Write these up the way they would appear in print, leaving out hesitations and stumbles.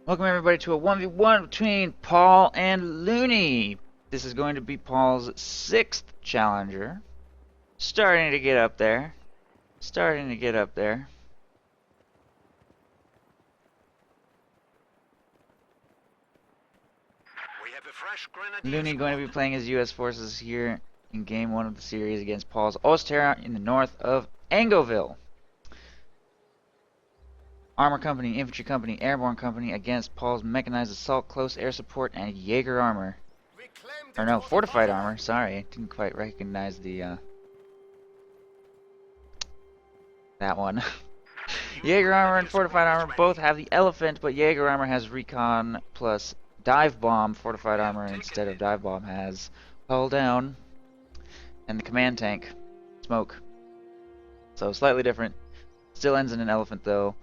Welcome everybody to a 1v1 between Paul and Looney. This is going to be Paul's 6th challenger. Starting to get up there. Looney going to be playing his US forces here in game 1 of the series against Paul's Osterra in the north of Angoville. Armor Company, Infantry Company, Airborne Company against Paul's Mechanized Assault, Close Air Support, and Jaeger Armor. Or no, Fortified Armor, sorry, I didn't quite recognize the, that one. Jaeger Armor and Fortified Armor both have the Elephant, but Jaeger Armor has Recon plus Dive Bomb. Fortified Armor instead of Dive Bomb has Hull Down, and the Command Tank, Smoke. So slightly different. Still ends in an Elephant though.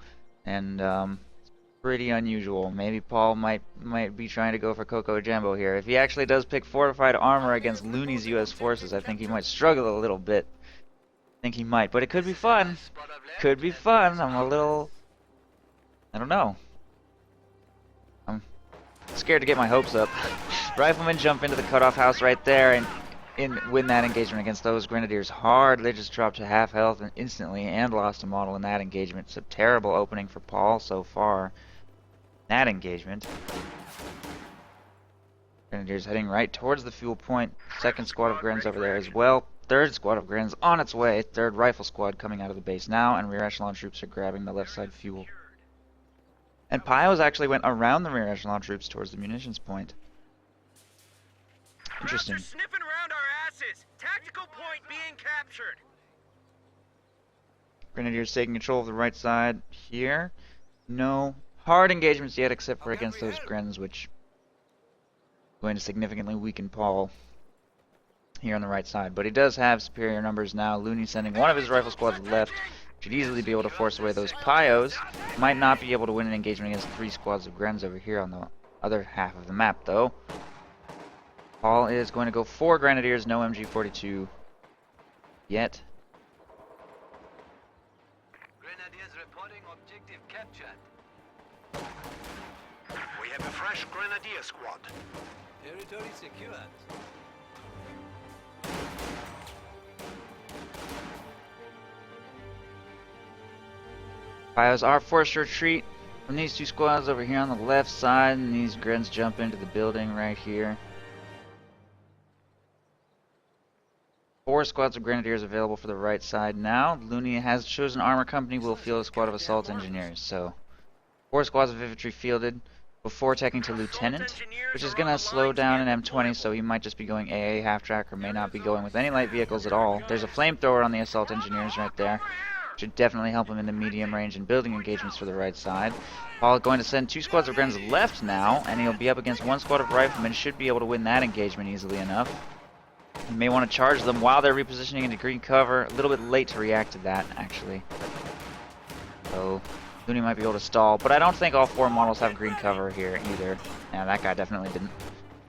And pretty unusual. Maybe Paul might be trying to go for Coco Jumbo here. If he actually does pick Fortified Armor against Looney's US forces, I think he might struggle a little bit. I think he might, but it could be fun. Could be fun. I'm a little... I don't know. I'm scared to get my hopes up. Riflemen jump into the cutoff house right there and win that engagement against those Grenadiers hard. They just dropped to half health instantly and lost a model in that engagement. It's a terrible opening for Paul so far. That engagement. Grenadiers heading right towards the fuel point. Second squad of Grens over there as well. Third squad of Grens on its way. Third rifle squad coming out of the base now, and rear echelon troops are grabbing the left side fuel. And Pios actually went around the rear echelon troops towards the munitions point. Interesting. Sniffing around our asses. Tactical point being captured. Grenadiers taking control of the right side here. No hard engagements yet, except for against those Grens, which is going to significantly weaken Paul here on the right side. But he does have superior numbers now. Looney sending one of his rifle squads left. Should easily be able to force away those Pios. Might not be able to win an engagement against 3 squads of Grens over here on the other half of the map, though. Paul is going to go 4 Grenadiers, no MG42 yet. Grenadiers reporting objective captured. We have a fresh Grenadier squad. Territory secured. Pios are forced to retreat from these 2 squads over here on the left side, and these Grens jump into the building right here. 4 squads of Grenadiers available for the right side now. Looney has chosen Armor Company, will field a squad of Assault Engineers. So, 4 squads of Infantry fielded before taking to Lieutenant, which is going to slow down an M20, so he might just be going AA half-track or may not be going with any light vehicles at all. There's a flamethrower on the Assault Engineers right there. Should definitely help him in the medium range and building engagements for the right side. Paul going to send 2 squads of Grens left now, and he'll be up against 1 squad of Riflemen. Should be able to win that engagement easily enough. You may want to charge them while they're repositioning into green cover. A little bit late to react to that, actually. So, Looney might be able to stall. But I don't think all 4 models have green cover here either. Yeah, that guy definitely didn't.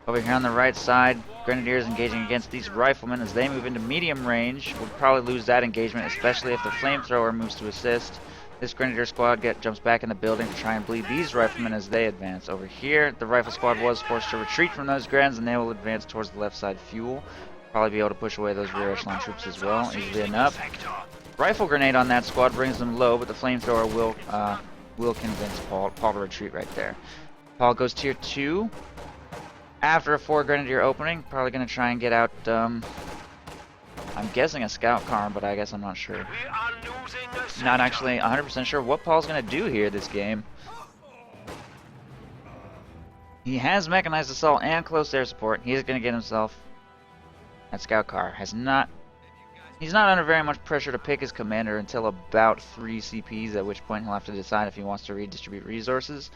Over here on the right side, Grenadiers engaging against these Riflemen as they move into medium range. We'll probably lose that engagement, especially if the Flamethrower moves to assist. This Grenadier squad jumps back in the building to try and bleed these Riflemen as they advance. Over here, the Rifle squad was forced to retreat from those Grens, and they will advance towards the left side fuel. Probably be able to push away those rear echelon troops as well, easily enough. Rifle grenade on that squad brings them low, but the flamethrower will convince Paul to retreat right there. Paul goes tier 2. After a 4 Grenadier opening, probably going to try and get out, I'm guessing a scout car, but I guess I'm not sure. Not actually 100% sure what Paul's going to do here this game. He has mechanized assault and close air support. He's going to get himself that scout car. He's not under very much pressure to pick his commander until about 3 CPs, at which point he'll have to decide if he wants to redistribute resources.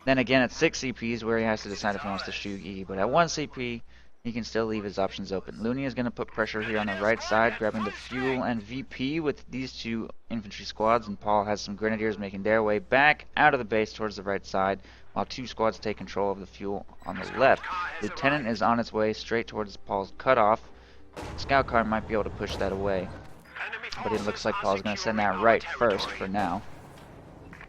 Then again at 6 CPs where he has to decide if he wants to shoot E. But at 1 CP, he can still leave his options open. Looney is going to put pressure here on the right side, grabbing the fuel and VP with these 2 infantry squads, and Paul has some Grenadiers making their way back out of the base towards the right side, while 2 squads take control of the fuel on the left. Lieutenant is on its way straight towards Paul's cutoff. Scout car might be able to push that away, but it looks like Paul's going to send that right first for now.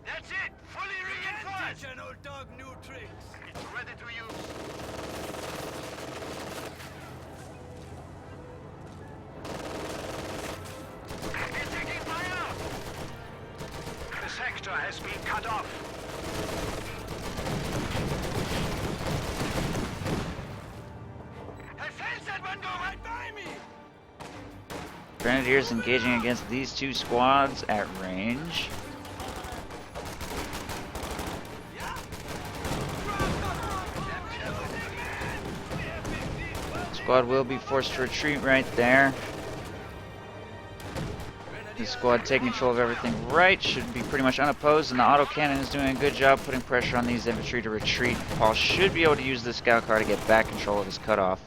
That's it. Fully reinforced. Such an old dog, new tricks. It's ready to use. It's taking fire! The sector has been cut off. I felt that one go right by me! Grenadiers engaging against these two squads at range. Squad will be forced to retreat right there. The squad taking control of everything right should be pretty much unopposed, and the autocannon is doing a good job putting pressure on these infantry to retreat. Paul should be able to use the scout car to get back control of his cutoff.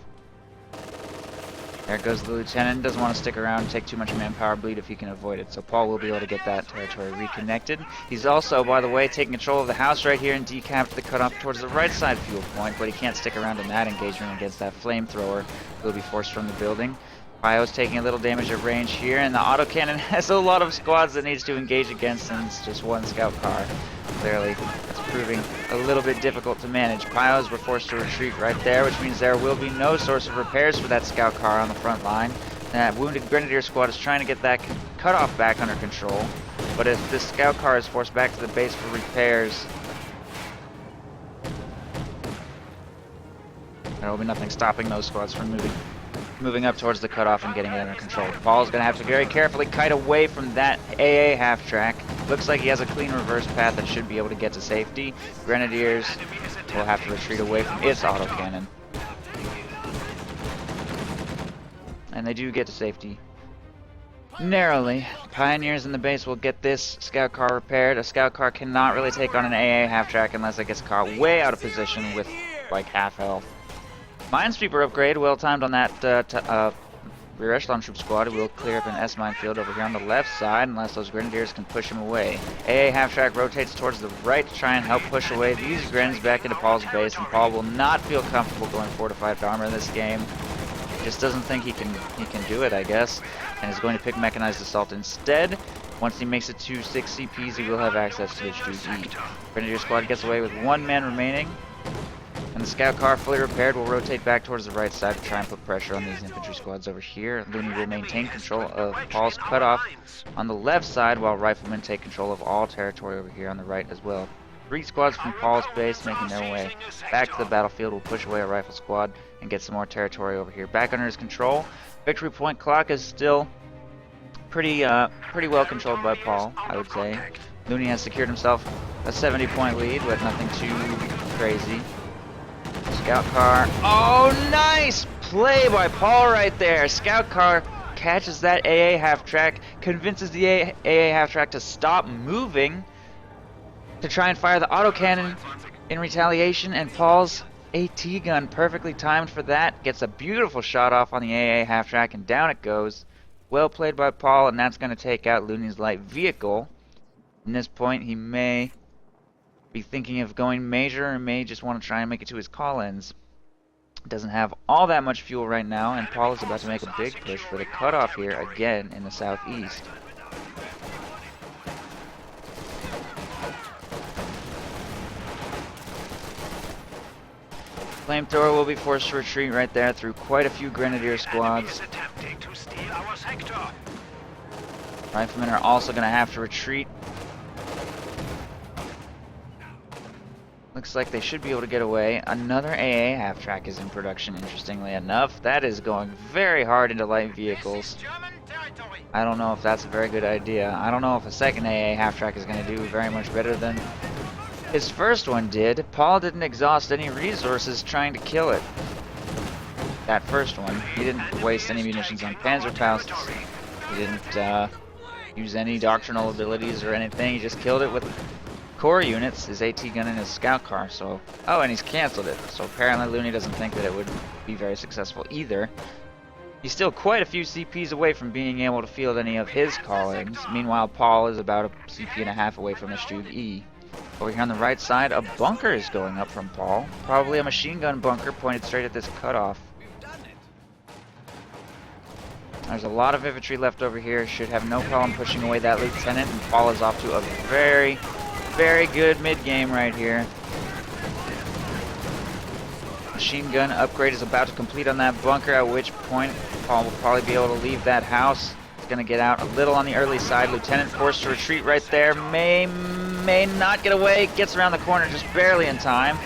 There goes the lieutenant. Doesn't want to stick around and take too much manpower bleed if he can avoid it. So Paul will be able to get that territory reconnected. He's also, by the way, taking control of the house right here and decapped the cutoff towards the right side fuel point, but he can't stick around in that engagement against that flamethrower. He'll be forced from the building. Pio's taking a little damage at range here, and the autocannon has a lot of squads that needs to engage against, and it's just one scout car. Clearly, it's proving a little bit difficult to manage. Pios were forced to retreat right there, which means there will be no source of repairs for that scout car on the front line. That wounded grenadier squad is trying to get that cutoff back under control, but if this scout car is forced back to the base for repairs, there will be nothing stopping those squads from moving up towards the cutoff and getting it under control. Paul's going to have to very carefully kite away from that AA half-track. Looks like he has a clean reverse path that should be able to get to safety. Grenadiers will have to retreat away from its autocannon. And they do get to safety narrowly. Pioneers in the base will get this scout car repaired. A scout car cannot really take on an AA half-track unless it gets caught way out of position with like half health. Minesweeper upgrade, well timed on that rear echelon troop squad. It will clear up an S minefield over here on the left side unless those grenadiers can push him away. AA half-track rotates towards the right to try and help push away these grens back into Paul's base, and Paul will not feel comfortable going fortified armor in this game. Just doesn't think he can do it, I guess, and is going to pick mechanized assault instead. Once he makes it to 6 CPs, he will have access to HQE. Grenadier squad gets away with 1 man remaining. And the scout car, fully repaired, will rotate back towards the right side to try and put pressure on these infantry squads over here. Looney will maintain control of Paul's cutoff on the left side, while riflemen take control of all territory over here on the right as well. 3 squads from Paul's base making their way back to the battlefield will push away a rifle squad and get some more territory over here back under his control. Victory point clock is still pretty well controlled by Paul, I would say. Looney has secured himself a 70-point lead with nothing too crazy. Scout car. Oh, nice play by Paul right there. Scout car catches that AA half-track, convinces the AA half-track to stop moving to try and fire the autocannon in retaliation, and Paul's AT gun, perfectly timed for that, gets a beautiful shot off on the AA half-track, and down it goes. Well played by Paul, and that's going to take out Looney's light vehicle. At this point, he may be thinking of going major, or may just want to try and make it to his call-ins. Doesn't have all that much fuel right now, and Paul is about to make a big push for the cutoff here again in the southeast. Flamethrower will be forced to retreat right there through quite a few grenadier squads. Riflemen are also going to have to retreat. Looks like they should be able to get away. Another AA half-track is in production, interestingly enough. That is going very hard into light vehicles. I don't know if that's a very good idea. I don't know if a second AA half-track is going to do very much better than his first one did. Paul didn't exhaust any resources trying to kill it. That first one. He didn't waste any munitions on Panzerfausts. He didn't use any doctrinal abilities or anything. He just killed it with core units, his AT gun, and his scout car. So, oh, and he's canceled it. So apparently Looney doesn't think that it would be very successful either. He's still quite a few CPs away from being able to field any of his call-ins. Meanwhile, Paul is about a CP and a half away from the Stug E. Over here on the right side, a bunker is going up from Paul. Probably a machine gun bunker pointed straight at this cutoff. There's a lot of infantry left over here. Should have no problem pushing away that lieutenant, and Paul is off to a very very good mid-game right here. Machine gun upgrade is about to complete on that bunker, at which point Paul will probably be able to leave that house. He's going to get out a little on the early side. Lieutenant forced to retreat right there. May not get away. Gets around the corner just barely in time.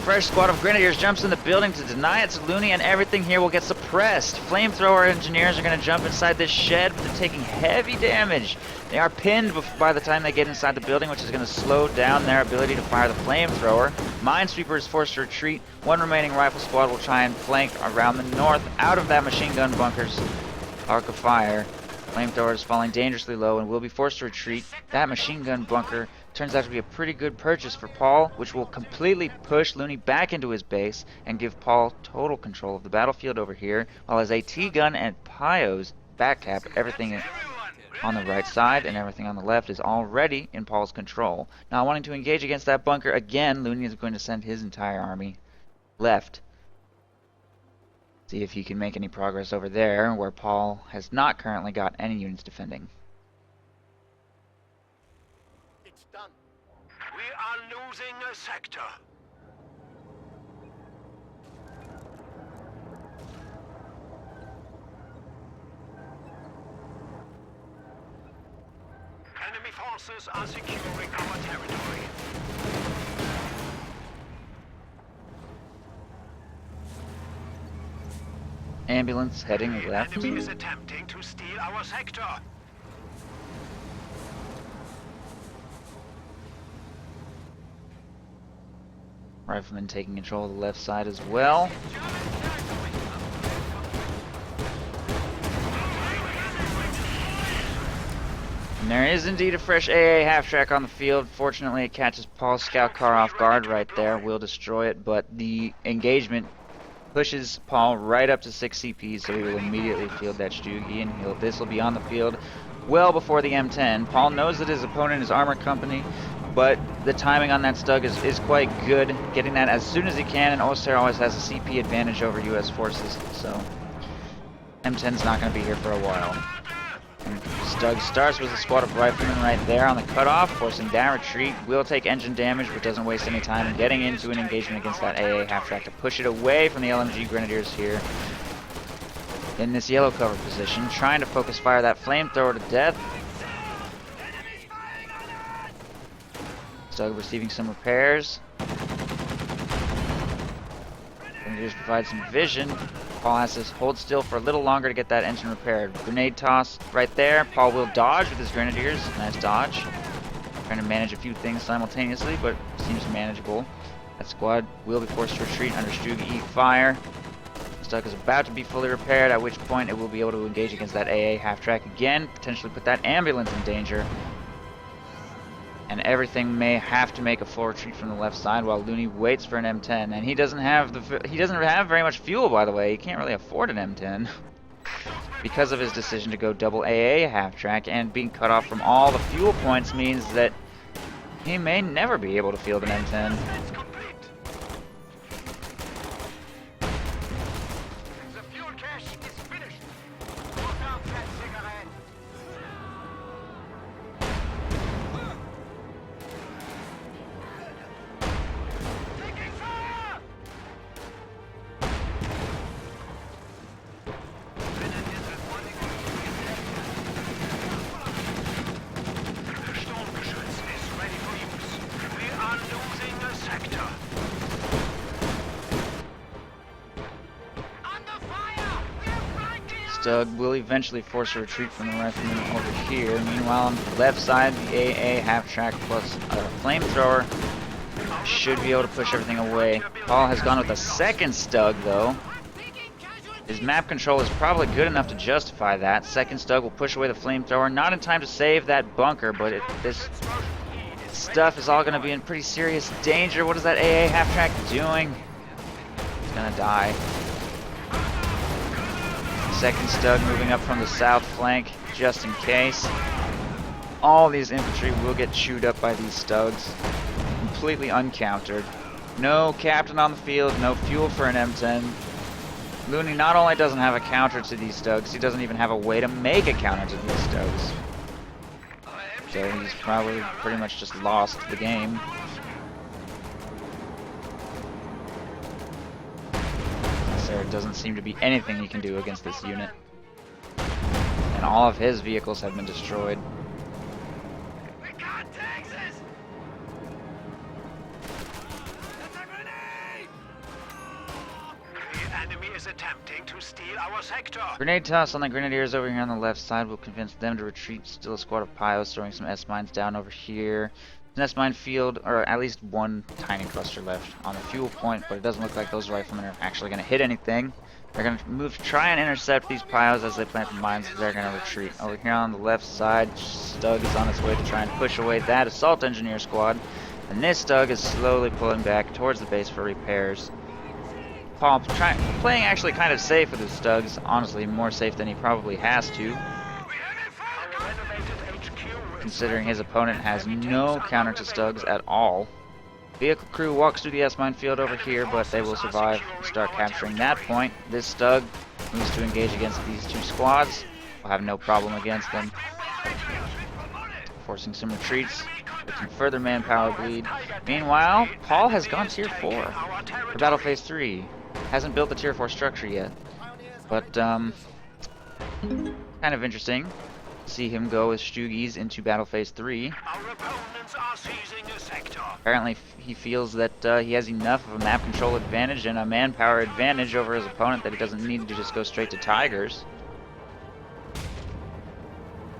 Fresh squad of Grenadiers jumps in the building to deny it to Looney, and everything here will get suppressed. Flamethrower engineers are going to jump inside this shed, but they're taking heavy damage. They are pinned by the time they get inside the building, which is going to slow down their ability to fire the flamethrower. Minesweeper is forced to retreat. One remaining rifle squad will try and flank around the north out of that machine gun bunker's arc of fire. Flamethrower is falling dangerously low and will be forced to retreat. That machine gun bunker turns out to be a pretty good purchase for Paul, which will completely push Looney back into his base and give Paul total control of the battlefield over here, while his AT gun and Pio's backcap, everything on the right side and everything on the left is already in Paul's control. Now, wanting to engage against that bunker again, Looney is going to send his entire army left. See if he can make any progress over there, where Paul has not currently got any units defending. It's done. We are losing a sector. Enemy forces are securing our territory. Ambulance heading The left. enemy is attempting to steal our sector. Rifleman taking control of the left side as well. And there is indeed a fresh AA half-track on the field. Fortunately, it catches Paul's scout car off guard right there. Will destroy it, but the engagement pushes Paul right up to 6 CP, so he will immediately field that Stugi, and this will be on the field well before the M10. Paul knows that his opponent is Armor Company, but the timing on that Stug is quite good, getting that as soon as he can, and Oster always has a CP advantage over US forces, so M10's not going to be here for a while. And Stug starts with a squad of riflemen right there on the cutoff, forcing that retreat. Will take engine damage, but doesn't waste any time getting into an engagement against that AA half-track to push it away from the LMG Grenadiers here in this yellow cover position, trying to focus fire that flamethrower to death. Stug receiving some repairs. Grenadiers provide some vision. Paul has to hold still for a little longer to get that engine repaired. Grenade toss right there. Paul will dodge with his Grenadiers. Nice dodge. Trying to manage a few things simultaneously, but seems manageable. That squad will be forced to retreat under Stugi fire. Stug is about to be fully repaired, at which point it will be able to engage against that AA half-track again, potentially put that ambulance in danger. And everything may have to make a full retreat from the left side while Looney waits for an M10. And he doesn't have very much fuel, by the way. He can't really afford an M10 because of his decision to go double AA half-track, and being cut off from all the fuel points means that he may never be able to field an M10. It's complete. The fuel cache is finished. Put out that cigarette. Taking fire! Sturmgeschütz is ready for use. We are losing a sector. Under fire! We're flanking! Stug will eventually force a retreat from the riflemen over here. Meanwhile, on the left side, the AA half-track plus a flamethrower should be able to push everything away. Paul has gone with a second Stug, though. His map control is probably good enough to justify that. Second Stug will push away the flamethrower. Not in time to save that bunker, but this stuff is all going to be in pretty serious danger. What is that AA half-track doing? He's going to die. Second Stug moving up from the south flank, just in case. All these infantry will get chewed up by these Stugs. Completely uncountered. No captain on the field, no fuel for an M10. Looney not only doesn't have a counter to these Stugs, he doesn't even have a way to make a counter to these Stugs. So he's probably pretty much just lost the game. There doesn't seem to be anything he can do against this unit. And all of his vehicles have been destroyed. We got Texas! It's a grenade! The enemy is attempting to steal our sector. Grenade toss on the Grenadiers over here on the left side will convince them to retreat. Still a squad of Pios throwing some S-mines down over here. An S-mine field, or at least one tiny cluster left on the fuel point, but it doesn't look like those riflemen are actually going to hit anything. They're going to move to try and intercept these Pios as they plant the mines. They're going to retreat. Over here on the left side, Stug is on his way to try and push away that assault engineer squad. And this Stug is slowly pulling back towards the base for repairs. Paul playing actually kind of safe with his Stugs. Honestly, more safe than he probably has to, considering his opponent has no counter to Stugs at all. Vehicle crew walks through the S-mine field over here, but they will survive and start capturing that point. This Stug moves to engage against these two squads. Will have no problem against them. Forcing some retreats, making further manpower bleed. Meanwhile, Paul has gone tier 4 for Battle Phase 3. Hasn't built the tier 4 structure yet. But, kind of interesting. See him go with Stuggies into Battle Phase 3. Apparently he feels that he has enough of a map control advantage and a manpower advantage over his opponent that he doesn't need to just go straight to Tigers.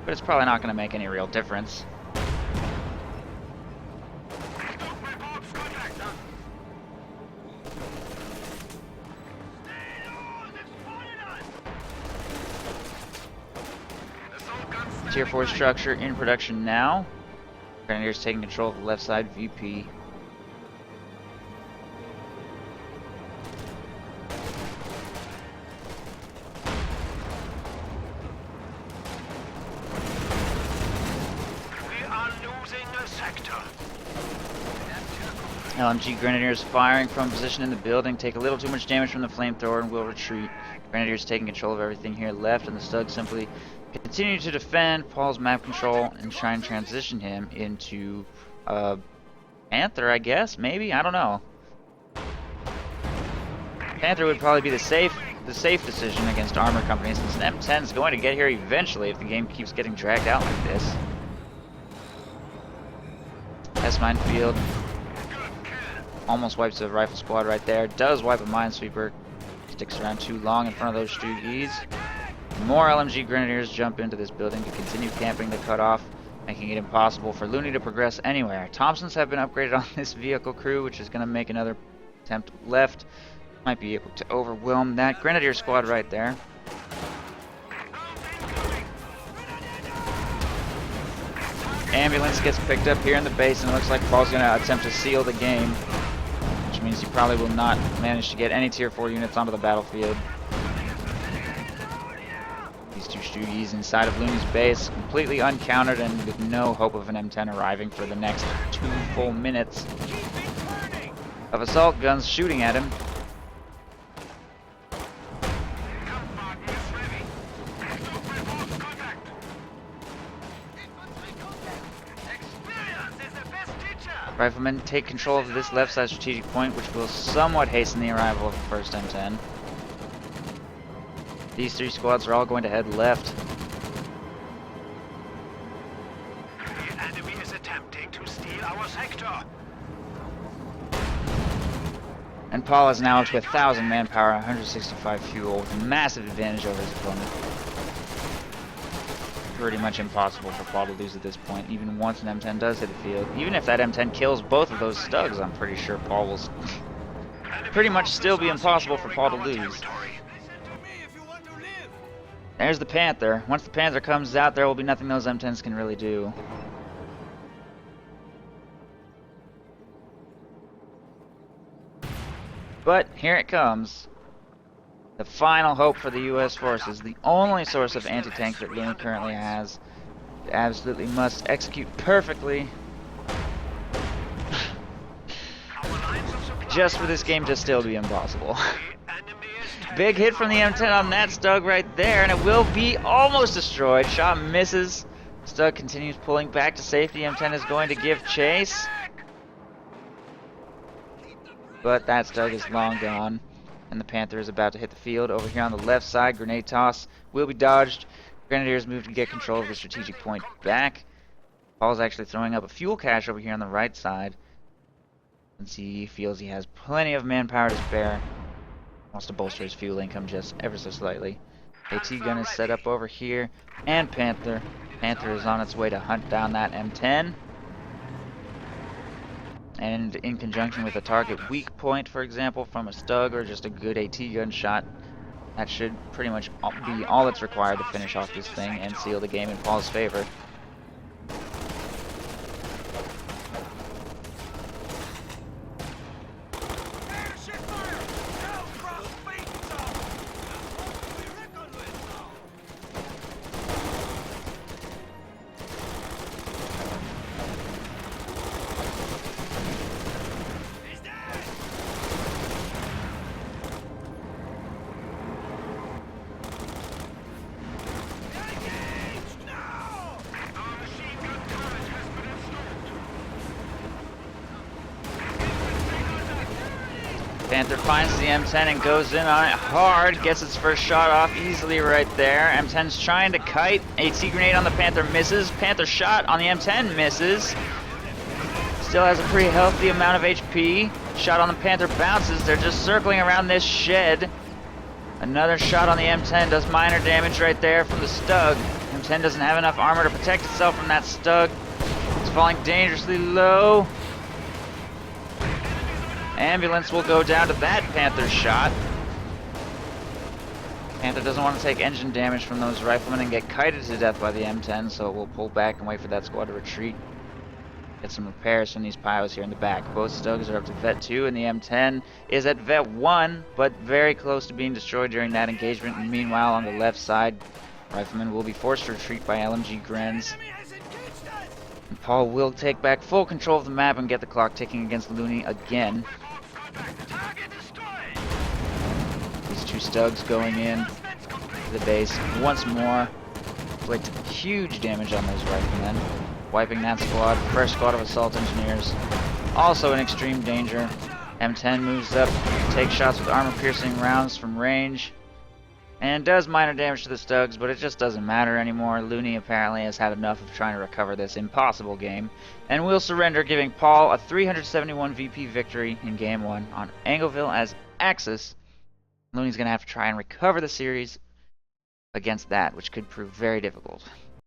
But it's probably not going to make any real difference. Tier 4 structure in production now. Grenadiers taking control of the left side VP. We are losing a sector. LMG Grenadiers firing from position in the building, take a little too much damage from the flamethrower and will retreat. Grenadiers taking control of everything here left, and the Stug simply continue to defend Paul's map control and try and transition him into Panther, I guess, maybe, I don't know. Panther would probably be the safe decision against armor companies, since an M10 is going to get here eventually if the game keeps getting dragged out like this. S-mine field almost wipes a rifle squad right there. Does wipe a minesweeper. Sticks around too long in front of those Stuggies. More LMG Grenadiers jump into this building to continue camping the cutoff, making it impossible for Looney to progress anywhere. Thompsons have been upgraded on this vehicle crew, which is going to make another attempt left. Might be able to overwhelm that Grenadier squad right there. Ambulance gets picked up here in the base, and it looks like Paul's going to attempt to seal the game, which means he probably will not manage to get any tier 4 units onto the battlefield. These two Stuggies inside of Looney's base, completely uncountered and with no hope of an M10 arriving for the next 2 full minutes of assault guns shooting at him. Riflemen take control of this left side strategic point, which will somewhat hasten the arrival of the first M10. These 3 squads are all going to head left. The enemy is attempting to steal our sector. And Paul is now up to 1,000 manpower, 165 fuel, with a massive advantage over his opponent. Pretty much impossible for Paul to lose at this point, even once an M10 does hit the field. Even if that M10 kills both of those Stugs, I'm pretty sure Paul will pretty much still be impossible for Paul to lose. There's the Panther. Once the Panther comes out, there will be nothing those M10s can really do. But here it comes. The final hope for the U.S. forces, the only source of anti-tank that Looney currently has. It absolutely must execute perfectly. Just for this game to still be impossible. Big hit from the M10 on that Stug right there, and it will be almost destroyed. Shot misses. Stug continues pulling back to safety. M10 is going to give chase, but that Stug is long gone, and the Panther is about to hit the field. Over here on the left side, grenade toss will be dodged. Grenadiers move to get control of the strategic point back. Paul's actually throwing up a fuel cache over here on the right side, since he feels he has plenty of manpower to spare. Wants to bolster his fuel income just ever so slightly. AT gun is set up over here, and Panther. Panther is on its way to hunt down that M10. And in conjunction with a target weak point, for example, from a Stug or just a good AT gun shot, that should pretty much be all that's required to finish off this thing and seal the game in Paul's favor. Panther finds the M10 and goes in on it hard, gets its first shot off easily right there. M10's trying to kite, AT grenade on the Panther misses, Panther shot on the M10 misses. Still has a pretty healthy amount of HP. Shot on the Panther bounces, they're just circling around this shed. Another shot on the M10 does minor damage right there from the Stug. M10 doesn't have enough armor to protect itself from that Stug. It's falling dangerously low. Ambulance will go down to that Panther shot. Panther doesn't want to take engine damage from those riflemen and get kited to death by the M10, so it will pull back and wait for that squad to retreat. Get some repairs from these piles here in the back. Both Stugs are up to Vet 2, and the M10 is at Vet 1, but very close to being destroyed during that engagement. And meanwhile, on the left side, riflemen will be forced to retreat by LMG Grens. And Paul will take back full control of the map and get the clock ticking against Looney again. These two Stugs going in to the base once more. Inflict huge damage on those riflemen, wiping that squad. Fresh squad of assault engineers also in extreme danger. M10 moves up, takes shots with armor-piercing rounds from range, and does minor damage to the Stugs, but it just doesn't matter anymore. Looney apparently has had enough of trying to recover this impossible game, and will surrender, giving Paul a 371 VP victory in Game 1 on Angleville as Axis. Looney's going to have to try and recover the series against that, which could prove very difficult.